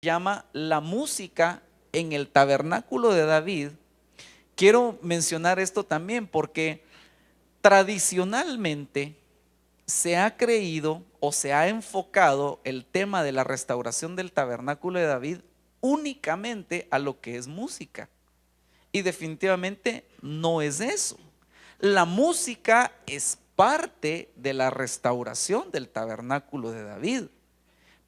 llama la música en el tabernáculo de David. Quiero mencionar esto también porque tradicionalmente se ha creído o se ha enfocado el tema de la restauración del tabernáculo de David únicamente a lo que es música. Y definitivamente no es eso. La música es parte de la restauración del tabernáculo de David,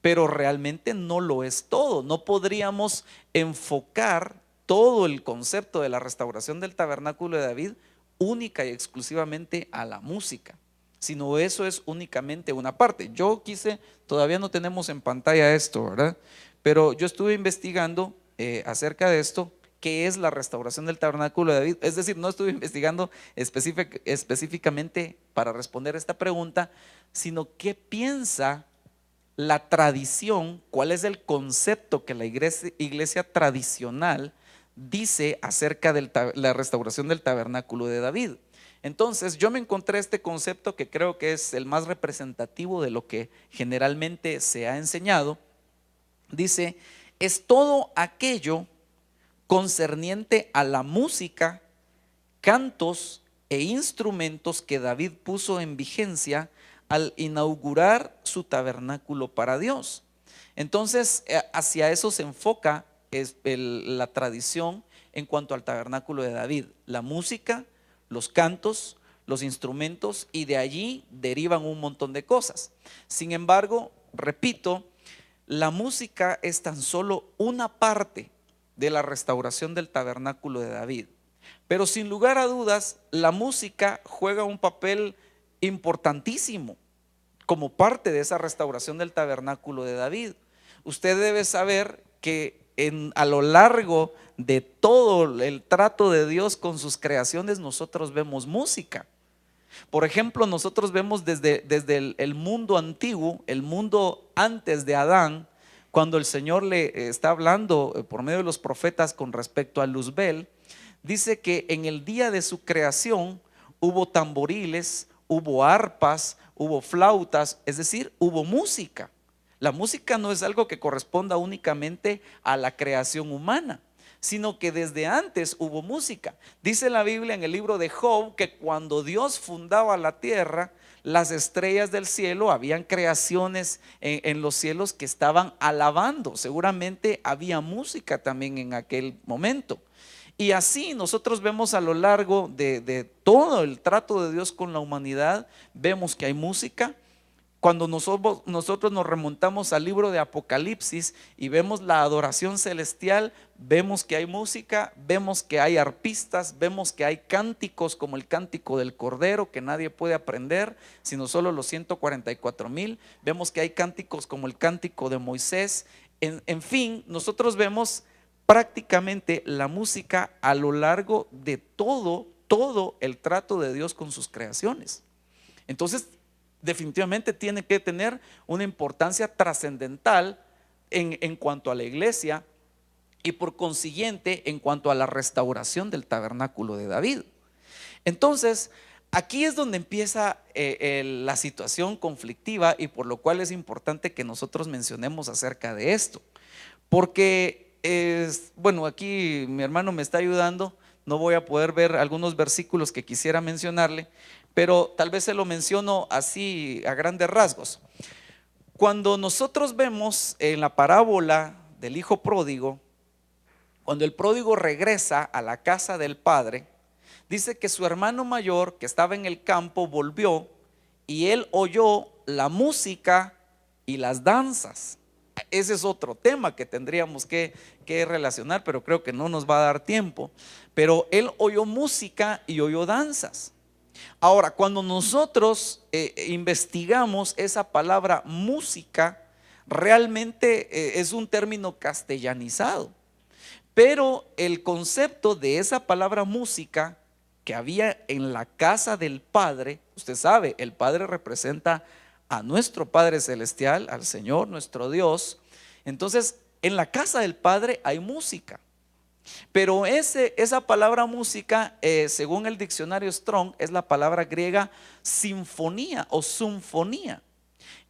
pero realmente no lo es todo. No podríamos enfocar todo el concepto de la restauración del tabernáculo de David única y exclusivamente a la música, sino eso es únicamente una parte. Yo quise, todavía no tenemos en pantalla esto, ¿verdad? Pero yo estuve investigando acerca de esto, qué es la restauración del tabernáculo de David. Es decir, no estuve investigando específicamente para responder esta pregunta, sino qué piensa la tradición, cuál es el concepto que la iglesia tradicional dice acerca de la restauración del tabernáculo de David. Entonces yo me encontré este concepto que creo que es el más representativo de lo que generalmente se ha enseñado. Dice, es todo aquello concerniente a la música, cantos e instrumentos que David puso en vigencia al inaugurar su tabernáculo para Dios. Entonces, hacia eso se enfoca la tradición en cuanto al tabernáculo de David: la música, los cantos, los instrumentos, y de allí derivan un montón de cosas. Sin embargo, repito, la música es tan solo una parte de la restauración del tabernáculo de David. Pero sin lugar a dudas, la música juega un papel importantísimo como parte de esa restauración del tabernáculo de David. Usted debe saber que a lo largo de todo el trato de Dios con sus creaciones, nosotros vemos música. Por ejemplo, nosotros vemos desde el mundo antiguo, el mundo antes de Adán, cuando el Señor le está hablando por medio de los profetas con respecto a Luzbel. Dice que en el día de su creación hubo tamboriles, hubo arpas, hubo flautas, es decir, hubo música. La música no es algo que corresponda únicamente a la creación humana, sino que desde antes hubo música. Dice la Biblia en el libro de Job que cuando Dios fundaba la tierra, las estrellas del cielo, habían creaciones en los cielos que estaban alabando. Seguramente había música también en aquel momento. Y así nosotros vemos a lo largo de todo el trato de Dios con la humanidad, vemos que hay música. Cuando nosotros nos remontamos al libro de Apocalipsis y vemos la adoración celestial, vemos que hay música, vemos que hay arpistas, vemos que hay cánticos como el cántico del Cordero que nadie puede aprender sino solo los 144,000. Vemos que hay cánticos como el cántico de Moisés. En fin, nosotros vemos prácticamente la música a lo largo de todo el trato de Dios con sus creaciones. Entonces, definitivamente tiene que tener una importancia trascendental en cuanto a la iglesia y por consiguiente en cuanto a la restauración del tabernáculo de David. Entonces, aquí es donde empieza la situación conflictiva y por lo cual es importante que nosotros mencionemos acerca de esto. Porque, bueno, aquí mi hermano me está ayudando, no voy a poder ver algunos versículos que quisiera mencionarle, pero tal vez se lo menciono así a grandes rasgos. Cuando nosotros vemos en la parábola del hijo pródigo, cuando el pródigo regresa a la casa del padre, dice que su hermano mayor, que estaba en el campo, volvió y él oyó la música y las danzas. Ese es otro tema que tendríamos que relacionar, pero creo que no nos va a dar tiempo. Pero él oyó música y oyó danzas. Ahora, cuando nosotros investigamos esa palabra música, realmente es un término castellanizado, pero el concepto de esa palabra música que había en la casa del Padre, usted sabe, el Padre representa a nuestro Padre Celestial, al Señor nuestro Dios. Entonces, en la casa del Padre hay música. Pero esa palabra música, según el diccionario Strong, es la palabra griega sinfonía o sinfonía,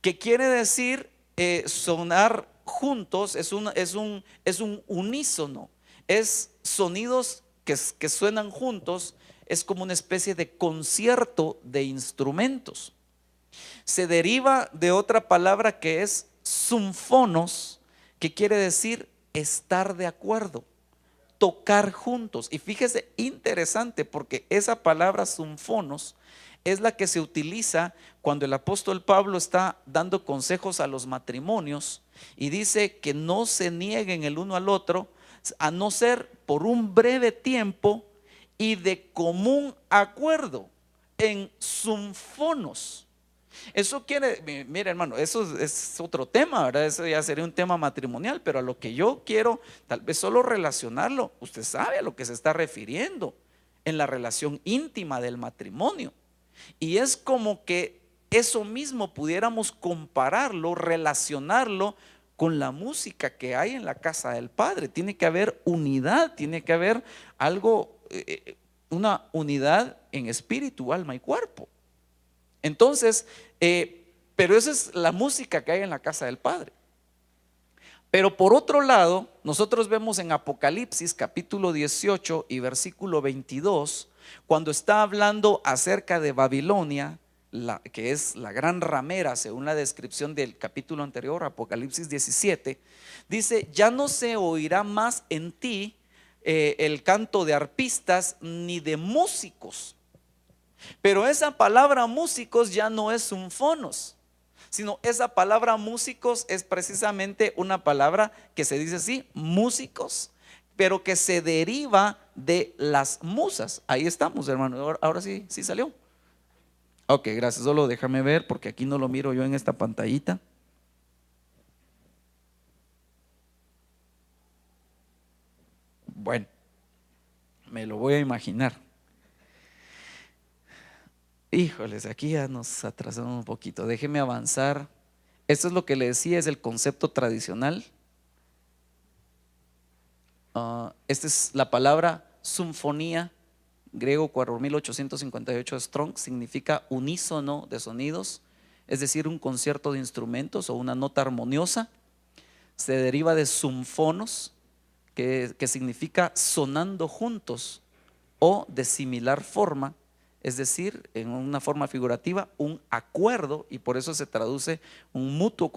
que quiere decir sonar juntos, es un unísono, es sonidos que suenan juntos, es como una especie de concierto de instrumentos. Se deriva de otra palabra que es symfonos, que quiere decir estar de acuerdo, tocar juntos. Y fíjese, interesante, porque esa palabra symfonos es la que se utiliza cuando el apóstol Pablo está dando consejos a los matrimonios y dice que no se nieguen el uno al otro, a no ser por un breve tiempo y de común acuerdo, en symfonos. Eso quiere, mira hermano, eso es otro tema, ¿verdad? Eso ya sería un tema matrimonial, pero a lo que yo quiero tal vez solo relacionarlo, usted sabe a lo que se está refiriendo en la relación íntima del matrimonio. Y es como que eso mismo pudiéramos compararlo, relacionarlo con la música que hay en la casa del Padre. Tiene que haber unidad, tiene que haber algo, una unidad en espíritu, alma y cuerpo. Entonces, pero esa es la música que hay en la casa del Padre. Pero por otro lado, nosotros vemos en Apocalipsis capítulo 18 y versículo 22, cuando está hablando acerca de Babilonia, que es la gran ramera según la descripción del capítulo anterior, Apocalipsis 17, dice: ya no se oirá más en ti el canto de arpistas ni de músicos. Pero esa palabra músicos ya no es symfonos, sino esa palabra músicos es precisamente una palabra que se dice así, músicos, pero que se deriva de las musas. Ahí estamos, hermano. Ahora sí, sí salió. Ok, gracias. Solo déjame ver porque aquí no lo miro yo en esta pantallita. Bueno, me lo voy a imaginar. Híjoles, aquí ya nos atrasamos un poquito. Déjeme avanzar. Esto es lo que le decía, es el concepto tradicional. Esta es la palabra sinfonía, griego 4858 Strong, significa unísono de sonidos, es decir, un concierto de instrumentos o una nota armoniosa. Se deriva de symfonos, que significa sonando juntos o de similar forma, es decir, en una forma figurativa, un acuerdo, y por eso se traduce un mutuo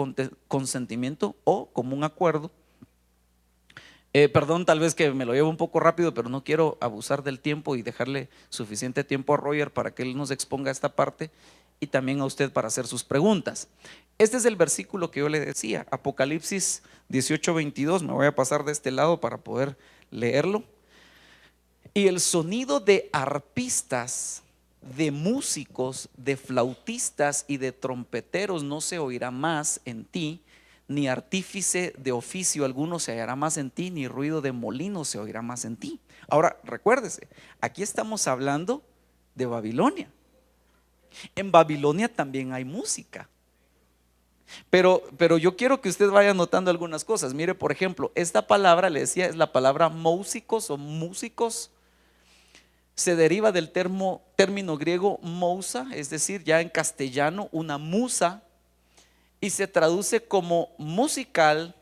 consentimiento o como un acuerdo. Perdón, tal vez que me lo llevo un poco rápido, pero no quiero abusar del tiempo y dejarle suficiente tiempo a Roger para que él nos exponga esta parte y también a usted para hacer sus preguntas. Este es el versículo que yo le decía, Apocalipsis 18:22. Me voy a pasar de este lado para poder leerlo. Y el sonido de arpistas, de músicos, de flautistas y de trompeteros no se oirá más en ti, ni artífice de oficio alguno se hallará más en ti, ni ruido de molino se oirá más en ti. Ahora, recuérdese, aquí estamos hablando de Babilonia. En Babilonia también hay música. Pero yo quiero que usted vaya notando algunas cosas. Mire, por ejemplo, esta palabra, le decía, es la palabra músicos o músicos. Se deriva del término griego mousa, es decir, ya en castellano, una musa, y se traduce como musical,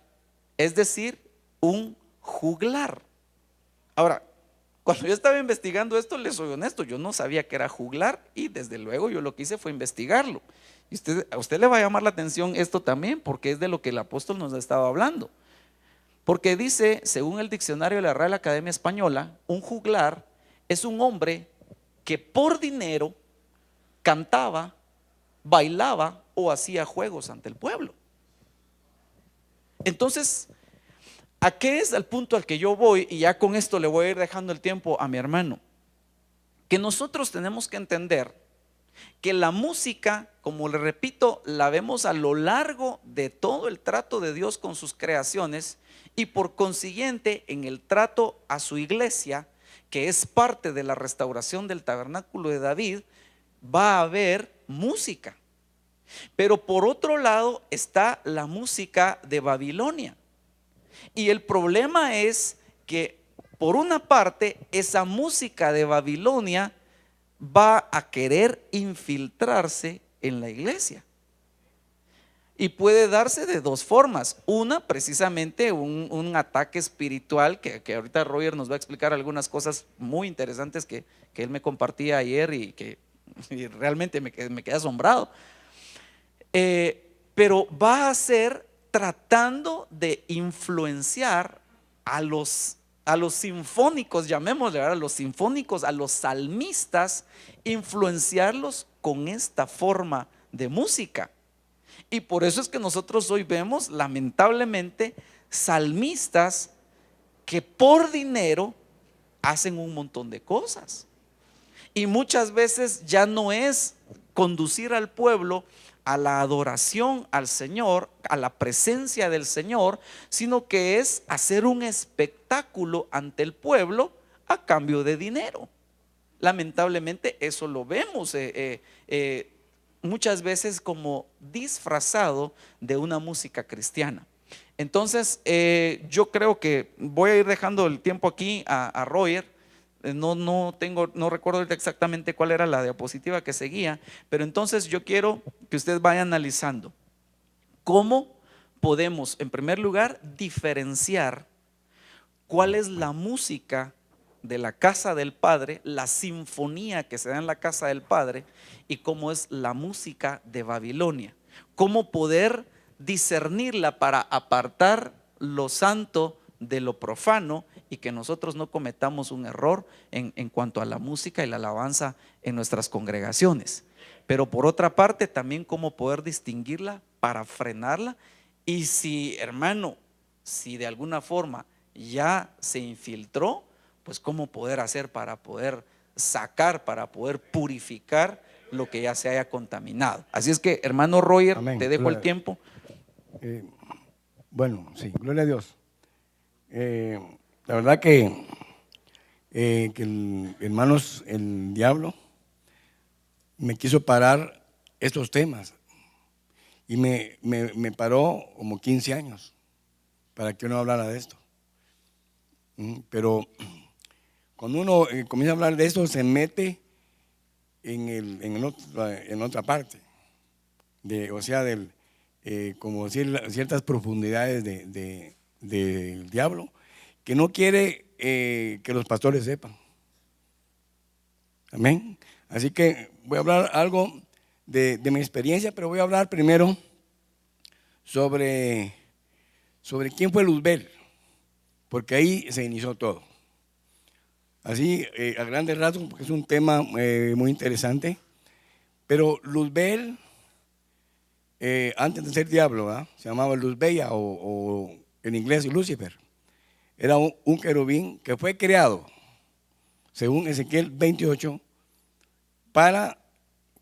es decir, un juglar. Ahora, cuando yo estaba investigando esto, les soy honesto, yo no sabía que era juglar y desde luego yo lo que hice fue investigarlo. Y a usted le va a llamar la atención esto también, porque es de lo que el apóstol nos ha estado hablando. Porque dice, según el diccionario de la Real Academia Española, un juglar es un hombre que por dinero cantaba, bailaba o hacía juegos ante el pueblo. Entonces, ¿a qué es el punto al que yo voy? Y ya con esto le voy a ir dejando el tiempo a mi hermano. Que nosotros tenemos que entender que la música, como le repito, la vemos a lo largo de todo el trato de Dios con sus creaciones y por consiguiente en el trato a su iglesia, que es parte de la restauración del tabernáculo de David, va a haber música. Pero por otro lado está la música de Babilonia. Y el problema es que por una parte esa música de Babilonia va a querer infiltrarse en la iglesia. Y puede darse de dos formas. Una, precisamente un ataque espiritual, que ahorita Roger nos va a explicar algunas cosas muy interesantes que él me compartía ayer y realmente me quedé asombrado. Pero va a ser tratando de influenciar a los sinfónicos, llamémosle, a los sinfónicos, a los salmistas, influenciarlos con esta forma de música. Y por eso es que nosotros hoy vemos, lamentablemente, salmistas que por dinero hacen un montón de cosas. Y muchas veces ya no es conducir al pueblo a la adoración al Señor, a la presencia del Señor, sino que es hacer un espectáculo ante el pueblo a cambio de dinero. Lamentablemente eso lo vemos muchas veces como disfrazado de una música cristiana. Entonces yo creo que voy a ir dejando el tiempo aquí a Roger. No recuerdo exactamente cuál era la diapositiva que seguía, pero entonces yo quiero que usted vaya analizando cómo podemos, en primer lugar, diferenciar cuál es la música de la casa del Padre, la sinfonía que se da en la casa del Padre, y cómo es la música de Babilonia. Cómo poder discernirla para apartar lo santo de lo profano y que nosotros no cometamos un error en cuanto a la música y la alabanza en nuestras congregaciones. Pero por otra parte también cómo poder distinguirla para frenarla, y si, hermano, si de alguna forma ya se infiltró, pues cómo poder hacer para poder sacar, para poder purificar lo que ya se haya contaminado. Así es que, hermano Roger, amén, te dejo el tiempo. Bueno, sí, gloria a Dios. La verdad que hermanos, el diablo me quiso parar estos temas y me paró como 15 años para que uno hablara de esto. Pero cuando uno comienza a hablar de esto, se mete en otra parte, o sea, como decir, ciertas profundidades del diablo, que no quiere que los pastores sepan. Amén. Así que voy a hablar algo de mi experiencia, pero voy a hablar primero sobre quién fue Luzbel, porque ahí se inició todo. Así, a grandes rasgos, porque es un tema muy interesante. Pero Luzbel, antes de ser diablo, ¿verdad?, se llamaba Luzbella o en inglés Lucifer. Era un querubín que fue creado, según Ezequiel 28, para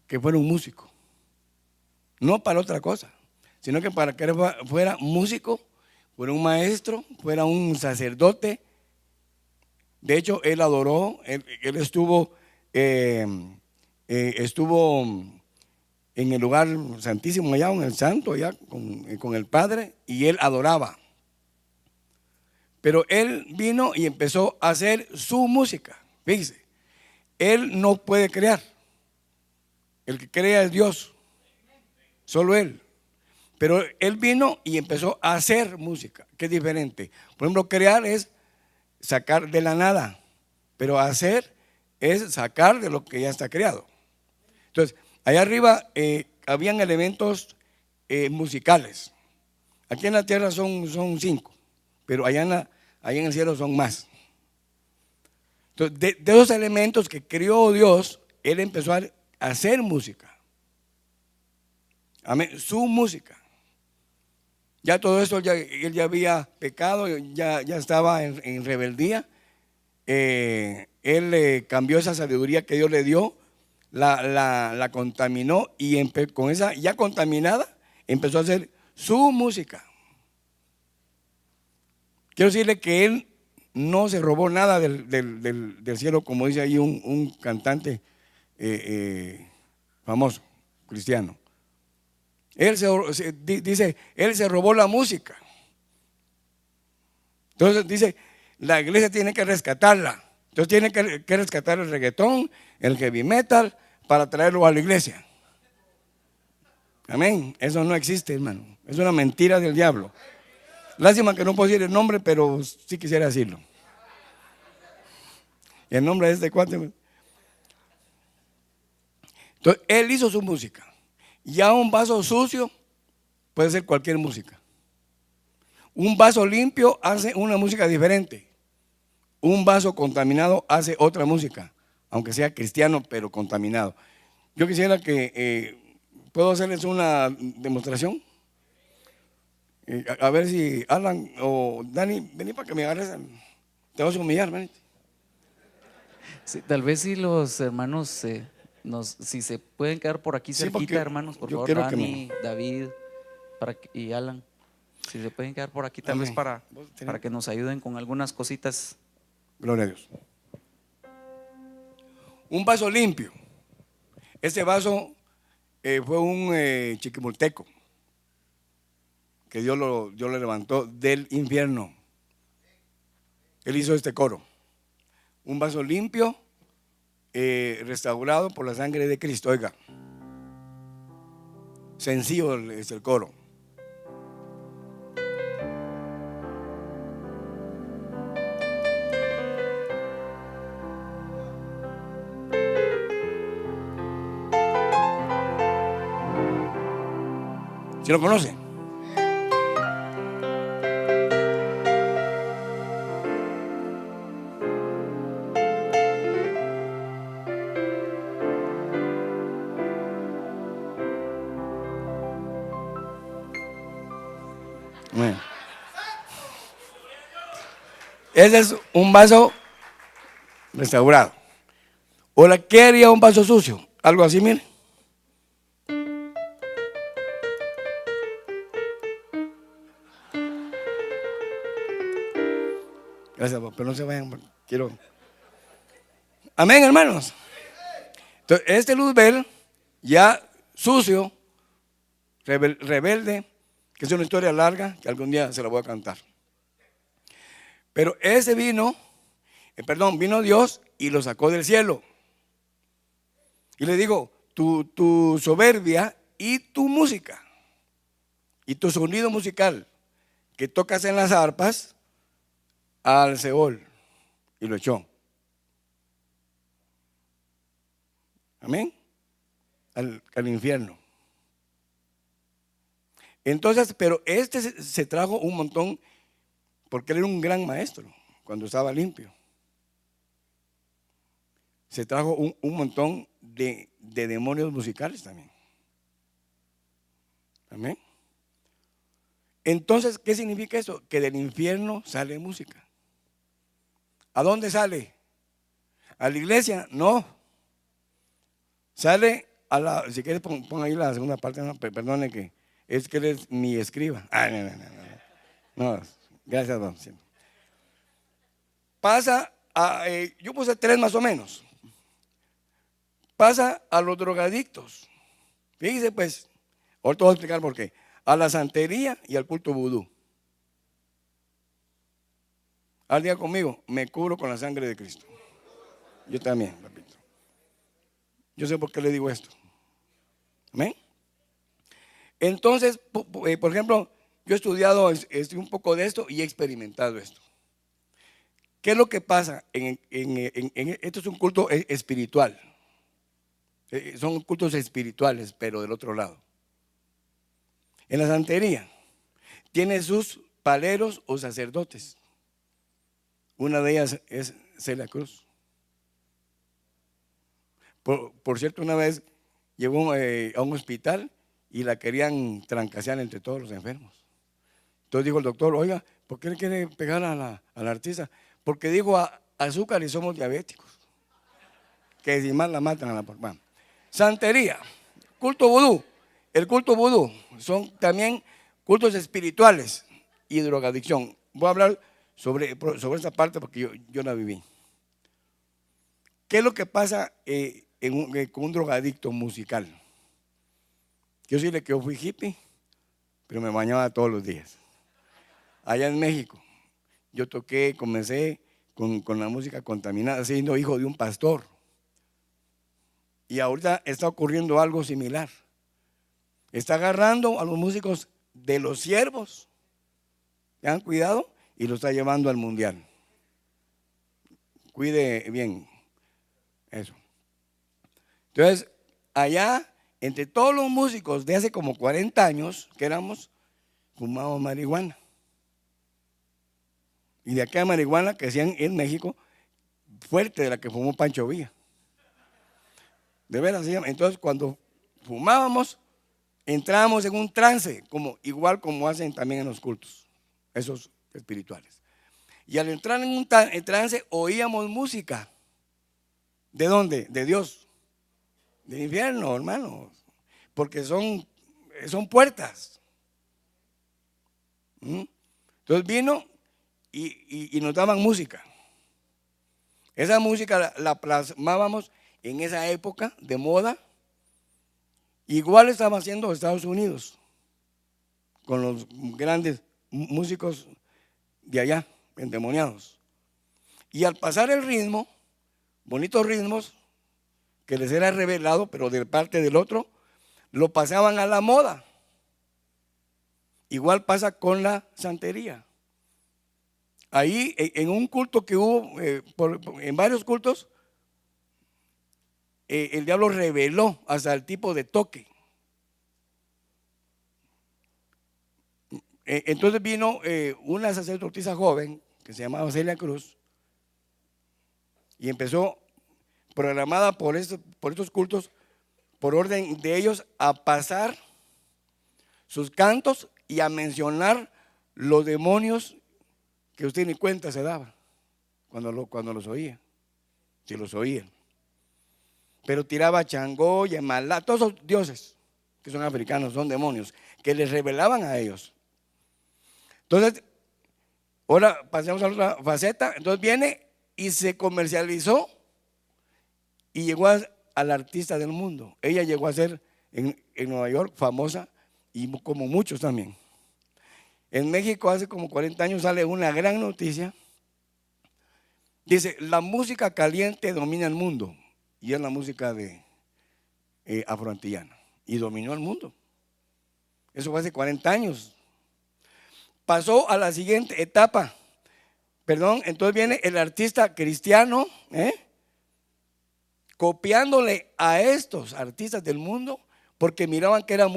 que fuera un músico. No para otra cosa, sino que para que fuera músico, fuera un maestro, fuera un sacerdote. De hecho, él adoró, él estuvo en el lugar santísimo allá, en el santo, allá con el Padre, y él adoraba. Pero él vino y empezó a hacer su música. Fíjese, él no puede crear. El que crea es Dios, solo él. Pero él vino y empezó a hacer música, que es diferente. Por ejemplo, crear es sacar de la nada, pero hacer es sacar de lo que ya está creado. Entonces, allá arriba habían elementos musicales. Aquí en la tierra son 5, pero allá en el cielo son más. Entonces, de esos elementos que creó Dios, él empezó a hacer música. Amén, su música. Ya todo esto, él ya había pecado, ya estaba en rebeldía. Él cambió esa sabiduría que Dios le dio, la contaminó y con esa ya contaminada empezó a hacer su música. Quiero decirle que él no se robó nada del cielo, como dice ahí un cantante famoso, cristiano. Él dice, él se robó la música. Entonces dice, la iglesia tiene que rescatarla. Entonces tiene que rescatar el reggaetón, el heavy metal, para traerlo a la iglesia. Amén. Eso no existe, hermano. Es una mentira del diablo. Lástima que no puedo decir el nombre, pero sí quisiera decirlo. El nombre de este cuate. Entonces, él hizo su música. Ya un vaso sucio puede ser cualquier música. Un vaso limpio hace una música diferente. Un vaso contaminado hace otra música, aunque sea cristiano, pero contaminado. Yo quisiera que, ¿puedo hacerles una demostración? A ver si Alan o Dani, vení para que me agarres. Te vas a humillar, manito. Sí, tal vez si los hermanos si se pueden quedar por aquí Sí, cerquita, porque hermanos, por yo favor, quiero que Dani, David y Alan, si se pueden quedar por aquí tal vez Amén. para que nos ayuden con algunas cositas. Gloria a Dios. Un vaso limpio. Ese vaso fue un chiquimulteco que Dios lo levantó del infierno. Él hizo este coro. Un vaso limpio, restaurado por la sangre de Cristo. Oiga, sencillo es el coro. ¿Sí lo conoce? Bueno. Ese es un vaso restaurado. ¿O la quería un vaso sucio? Algo así, mire. Gracias, pero no se vayan. Quiero. Amén, hermanos. Entonces, este Luzbel, ya sucio, rebelde, que es una historia larga que algún día se la voy a cantar. Pero ese vino Dios y lo sacó del cielo. Y le digo, tu soberbia y tu música y tu sonido musical que tocas en las arpas al Seol, y lo echó. Amén. Al infierno. Entonces, pero este se trajo un montón, porque él era un gran maestro cuando estaba limpio. Se trajo un montón de demonios musicales también. Amén. Entonces, ¿qué significa eso? Que del infierno sale música. ¿A dónde sale? ¿A la iglesia? No. Sale a la, si quieres pon ahí la segunda parte, no, perdone que es que eres mi escriba. No, gracias, don. Pasa a, yo puse 3 más o menos. Pasa a los drogadictos. Fíjense pues, ahorita voy a explicar por qué. A la santería y al culto vudú. Al día conmigo, me cubro con la sangre de Cristo. Yo también, repito. Yo sé por qué le digo esto. ¿Amén? Entonces, por ejemplo, yo he estudiado un poco de esto y he experimentado esto. ¿Qué es lo que pasa? Esto es un culto espiritual. Son cultos espirituales, pero del otro lado. En la santería, tiene sus paleros o sacerdotes. Una de ellas es Celia Cruz. Por cierto, una vez llegó a un hospital y la querían trancasear entre todos los enfermos. Entonces dijo el doctor, oiga, ¿por qué le quiere pegar a la artista? Porque dijo azúcar y somos diabéticos. Que si más la matan a la porfa. Santería, culto vudú. El culto vudú son también cultos espirituales y drogadicción. Voy a hablar sobre esa parte porque yo la viví. ¿Qué es lo que pasa con un drogadicto musical? Yo sí que yo fui hippie, pero me bañaba todos los días. Allá en México, yo comencé con la música contaminada, siendo hijo de un pastor. Y ahorita está ocurriendo algo similar. Está agarrando a los músicos de los siervos, tengan cuidado, y lo está llevando al mundial. Cuide bien eso. Entonces, allá, entre todos los músicos de hace como 40 años que éramos, fumábamos marihuana. Y de aquella marihuana que hacían en México, fuerte de la que fumó Pancho Villa. De veras, entonces cuando fumábamos, entrábamos en un trance, igual como hacen también en los cultos, esos espirituales. Y al entrar en un trance, oíamos música. ¿De dónde? De Dios. Del infierno, hermanos. Porque son puertas. Entonces vino y nos daban música. Esa música la plasmábamos en esa época de moda. Igual estaba haciendo Estados Unidos con los grandes músicos de allá, endemoniados. Y al pasar el ritmo, bonitos ritmos que les era revelado, pero de parte del otro, lo pasaban a la moda. Igual pasa con la santería. Ahí en un culto que hubo, en varios cultos, el diablo reveló hasta el tipo de toque. Entonces vino una sacerdotisa joven que se llamaba Celia Cruz y empezó, programada por estos cultos, por orden de ellos, a pasar sus cantos y a mencionar los demonios que usted ni cuenta se daba cuando los oía, si los oían. Pero tiraba Changó, Yemalá, todos esos dioses que son africanos, son demonios, que les revelaban a ellos. Entonces, ahora pasemos a otra faceta. Entonces viene y se comercializó y llegó al artista del mundo. Ella llegó a ser en Nueva York famosa, y como muchos también. En México hace como 40 años sale una gran noticia. Dice: la música caliente domina el mundo. Y es la música de afroantillana. Y dominó el mundo. Eso fue hace 40 años. Pasó a la siguiente etapa. Entonces viene el artista cristiano, copiándole a estos artistas del mundo, porque miraban que era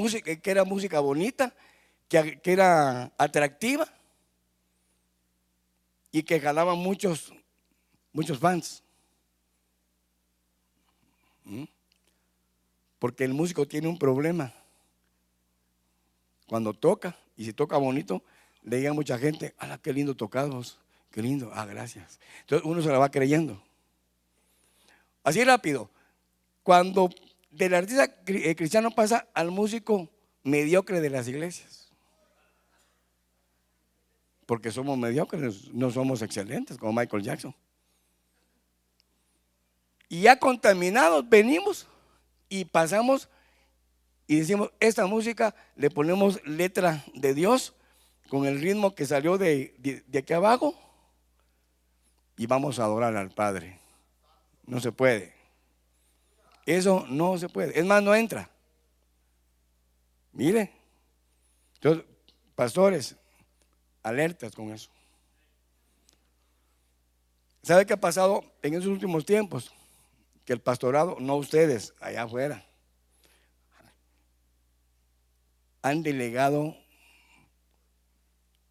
música bonita, que era atractiva y que jalaban muchos fans. Porque el músico tiene un problema. Cuando toca, y si toca bonito, le diga a mucha gente: ¡ah, qué lindo tocamos! ¡Qué lindo! ¡Ah, gracias! Entonces uno se la va creyendo. Así rápido. Cuando del artista cristiano pasa al músico mediocre de las iglesias. Porque somos mediocres, no somos excelentes como Michael Jackson. Y ya contaminados venimos y pasamos y decimos: esta música le ponemos letra de Dios con el ritmo que salió de aquí abajo y vamos a adorar al Padre. No se puede. Eso no se puede. Es más, no entra. Mire. Entonces, pastores, alertas con eso. ¿Sabe qué ha pasado en esos últimos tiempos? Que el pastorado, no ustedes, allá afuera, han delegado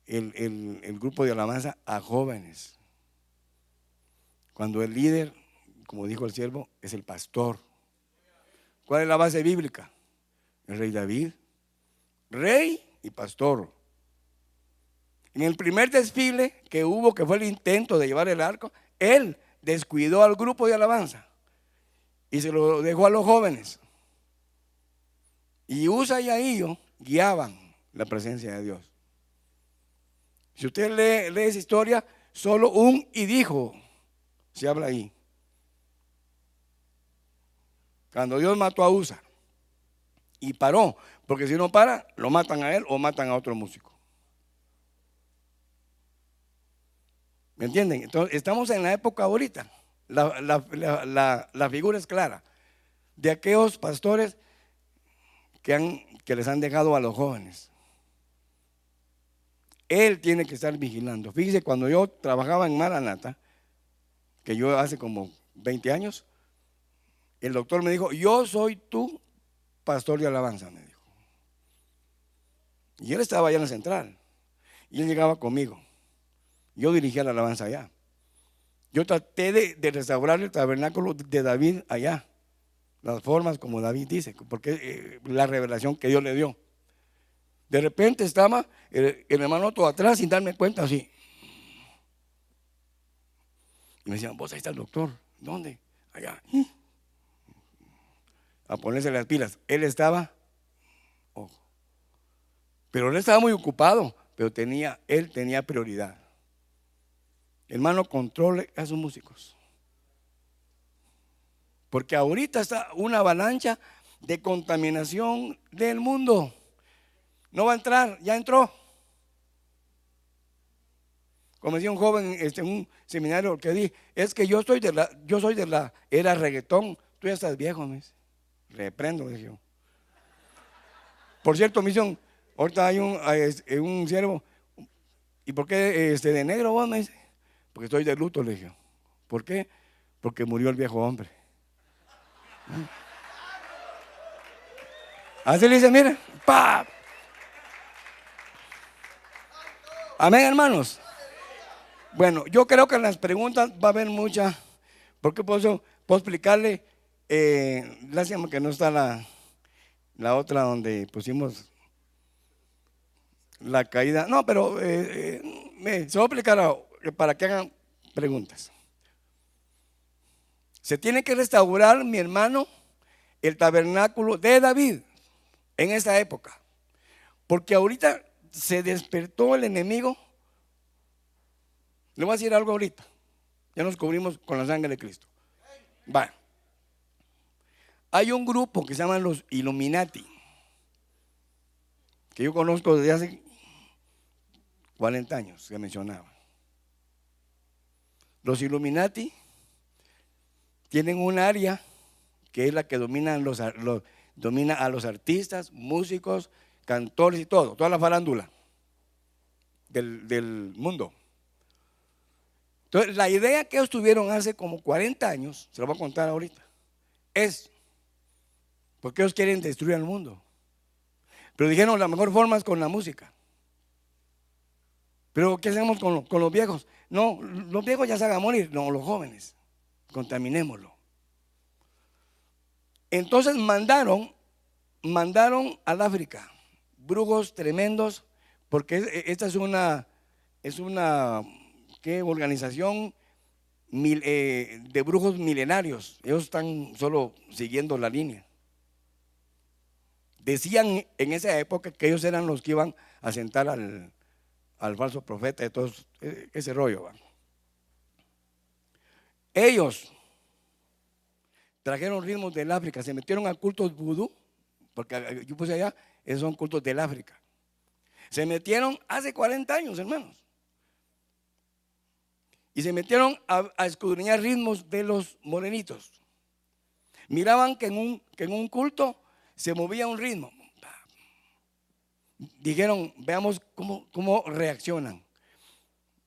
el grupo de alabanza a jóvenes, cuando el líder, como dijo el siervo, es el pastor. ¿Cuál es la base bíblica? El rey David, rey y pastor. En el primer desfile que hubo, que fue el intento de llevar el arco, él descuidó al grupo de alabanza y se lo dejó a los jóvenes. Y Usa y Ahío guiaban la presencia de Dios. Si usted lee esa historia, solo un y dijo se habla ahí. Cuando Dios mató a Usa y paró, porque si no para, lo matan a él o matan a otro músico. ¿Me entienden? Entonces, estamos en la época ahorita. La figura es clara. De aquellos pastores que les han dejado a los jóvenes. Él tiene que estar vigilando. Fíjese, cuando yo trabajaba en Maranata, que yo hace como 20 años, el doctor me dijo: yo soy tu pastor de alabanza, me dijo. Y él estaba allá en la central, y él llegaba conmigo. Yo dirigía la alabanza allá. Yo traté de restaurar el tabernáculo de David allá, las formas como David dice, porque la revelación que Dios le dio. De repente estaba el hermano todo atrás sin darme cuenta, así. Y me decían: vos, ahí está el doctor. ¿Dónde? Allá. A ponerse las pilas. Él estaba, ojo, pero él estaba muy ocupado, pero él tenía prioridad. Hermano, controle a sus músicos, porque ahorita está una avalancha de contaminación del mundo. No va a entrar, ya entró. Como decía un joven en un seminario que di, es que yo soy de la era reggaetón, tú ya estás viejo, me dice. Reprendo, dije yo. Por cierto, me dicen, ahorita hay un siervo, ¿y por qué de negro vos? Me dice. Porque estoy de luto, le dije. ¿Por qué? Porque murió el viejo hombre. Así le dice, mira, ¡pap! Amén, hermanos. Bueno, yo creo que en las preguntas va a haber muchas, porque puedo explicarle. Lástima que no está la otra donde pusimos la caída. No, pero se va a explicar para que hagan preguntas. Se tiene que restaurar, mi hermano, el tabernáculo de David en esa época, porque ahorita se despertó el enemigo. Le voy a decir algo ahorita. Ya nos cubrimos con la sangre de Cristo. Va. Hay un grupo que se llaman los Illuminati, que yo conozco desde hace 40 años, que mencionaba. Los Illuminati tienen un área que es la que domina a los artistas, músicos, cantores y todo, toda la farándula del mundo. Entonces, la idea que ellos tuvieron hace como 40 años, se lo voy a contar ahorita, es porque ellos quieren destruir al mundo. Pero dijeron, la mejor forma es con la música. Pero ¿qué hacemos con los viejos? No, los viejos ya se van a morir, no, los jóvenes, contaminémoslo. Entonces mandaron al África brujos tremendos, porque esta es una organización de brujos milenarios. Ellos están solo siguiendo la línea. Decían en esa época que ellos eran los que iban a sentar al falso profeta y todo ese rollo. ¿Va? Ellos trajeron ritmos del África, se metieron a cultos vudú, porque yo puse allá, esos son cultos del África. Se metieron hace 40 años, hermanos. Y se metieron a escudriñar ritmos de los morenitos. Miraban que en un culto se movía un ritmo. Dijeron, veamos cómo reaccionan.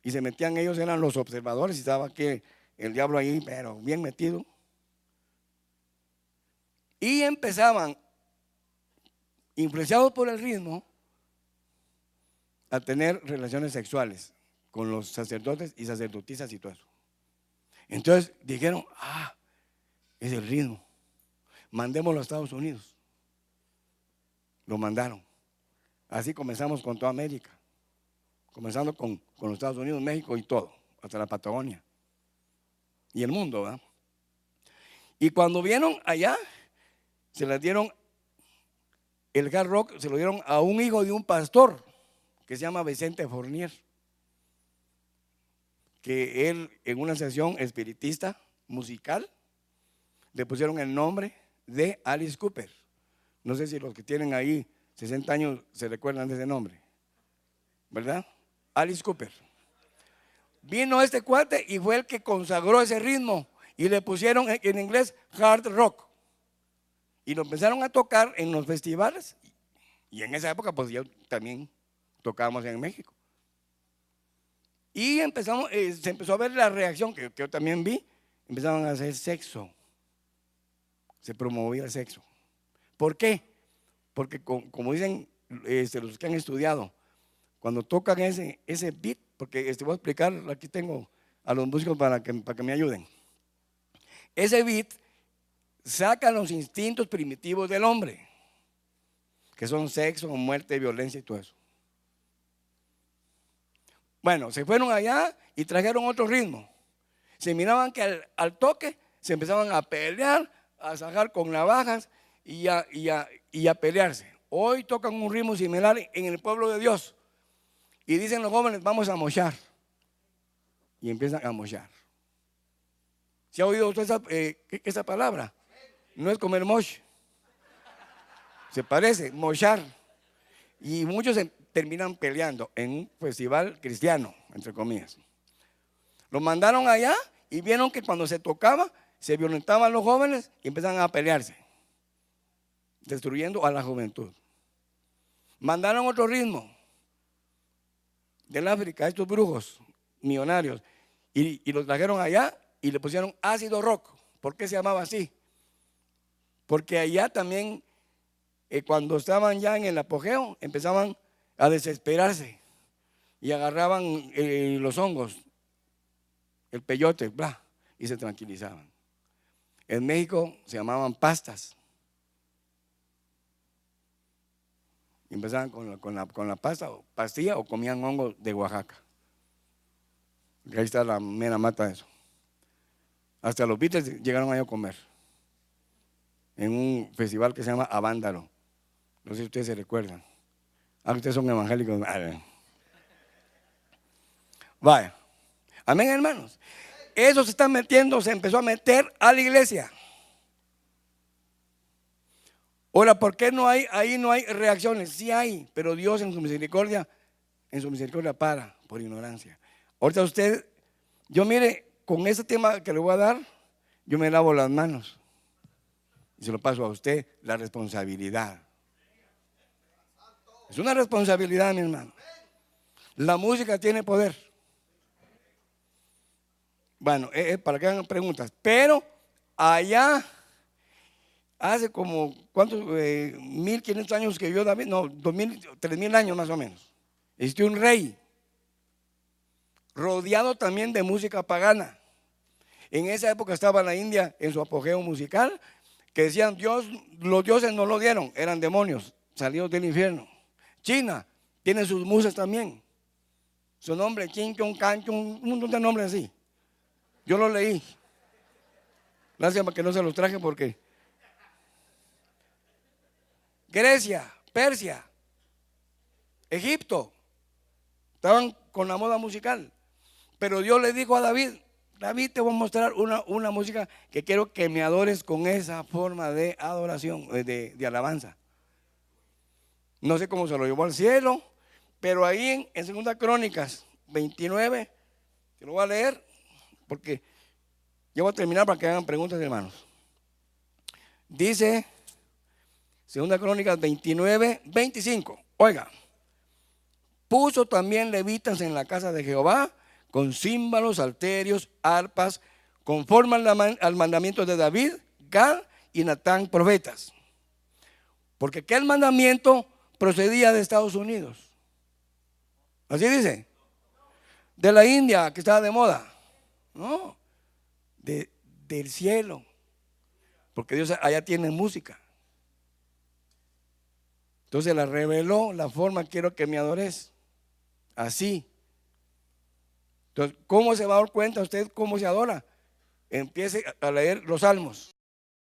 Y se metían, ellos eran los observadores, y estaba que el diablo ahí, pero bien metido. Y empezaban, influenciados por el ritmo, a tener relaciones sexuales con los sacerdotes y sacerdotisas y todo eso. Entonces dijeron, es el ritmo, mandémoslo a Estados Unidos. Lo mandaron. Así comenzamos con toda América, comenzando con los Estados Unidos, México y todo, hasta la Patagonia y el mundo, ¿verdad? Y cuando vieron allá, se les dieron el hard rock, se lo dieron a un hijo de un pastor que se llama Vicente Fournier, que él en una sesión espiritista musical le pusieron el nombre de Alice Cooper. No sé si los que tienen ahí 60 años se recuerdan de ese nombre, ¿verdad? Alice Cooper. Vino este cuate y fue el que consagró ese ritmo y le pusieron en inglés hard rock. Y lo empezaron a tocar en los festivales. Y en esa época pues yo también tocábamos en México. Y empezamos, se empezó a ver la reacción que yo también vi. Empezaron a hacer sexo. Se promovía el sexo. ¿Por qué? Porque como dicen los que han estudiado, cuando tocan ese beat, porque voy a explicar, aquí tengo a los músicos para que me ayuden. Ese beat saca los instintos primitivos del hombre, que son sexo, muerte, violencia y todo eso. Bueno, se fueron allá y trajeron otro ritmo. Se miraban que al toque se empezaban a pelear, a sacar con navajas y a pelearse. Hoy tocan un ritmo similar en el pueblo de Dios. Y dicen los jóvenes, vamos a mochar. Y empiezan a mochar. ¿Se ha oído usted esa palabra? No es comer moch. Se parece, mochar. Y muchos terminan peleando en un festival cristiano, entre comillas. Los mandaron allá y vieron que cuando se tocaba, se violentaban los jóvenes y empezaban a pelearse, destruyendo a la juventud. Mandaron otro ritmo del África, estos brujos millonarios, y los trajeron allá y le pusieron ácido rock. ¿Por qué se llamaba así? Porque allá también, cuando estaban ya en el apogeo, empezaban a desesperarse y agarraban los hongos, el peyote, bla, y se tranquilizaban. En México se llamaban pastas. Y empezaban con la pasta o pastilla o comían hongos de Oaxaca. Y ahí está la mera mata de eso. Hasta los Beatles llegaron allá a comer en un festival que se llama Avándaro. No sé si ustedes se recuerdan. Ustedes son evangélicos. Vaya. Amén, hermanos. Eso se empezó a meter a la iglesia. Ahora, ¿por qué ahí no hay reacciones? Sí hay, pero Dios en su misericordia para por ignorancia. Ahorita yo mire, con ese tema que le voy a dar, yo me lavo las manos y se lo paso a usted, la responsabilidad. Es una responsabilidad, mi hermano. La música tiene poder. Bueno, para que hagan preguntas. Pero allá, hace como, ¿cuántos? 1500 años que vivió David, no, 3000 años más o menos. Existió un rey, rodeado también de música pagana. En esa época estaba la India en su apogeo musical, que decían, los dioses no lo dieron, eran demonios, salidos del infierno. China tiene sus musas también. Su nombre, Chin, Chon, Can, un montón de nombres así. Yo lo leí. Lástima que no se los traje porque Grecia, Persia, Egipto estaban con la moda musical. Pero Dios le dijo a David, te voy a mostrar una música que quiero que me adores con esa forma de adoración, de alabanza. No sé cómo se lo llevó al cielo, pero ahí en 2 Crónicas 29, te lo voy a leer, porque yo voy a terminar para que hagan preguntas, hermanos. Dice 2 Crónicas 29, 25. Oiga, puso también levitas en la casa de Jehová con címbalos, salterios, arpas, conforme al mandamiento de David, Gad y Natán, profetas. Porque aquel mandamiento procedía de Estados Unidos. Así dice. De la India, que estaba de moda. No, del cielo. Porque Dios allá tiene música. Entonces la reveló la forma, quiero que me adores. Así. Entonces, ¿cómo se va a dar cuenta usted cómo se adora? Empiece a leer los salmos.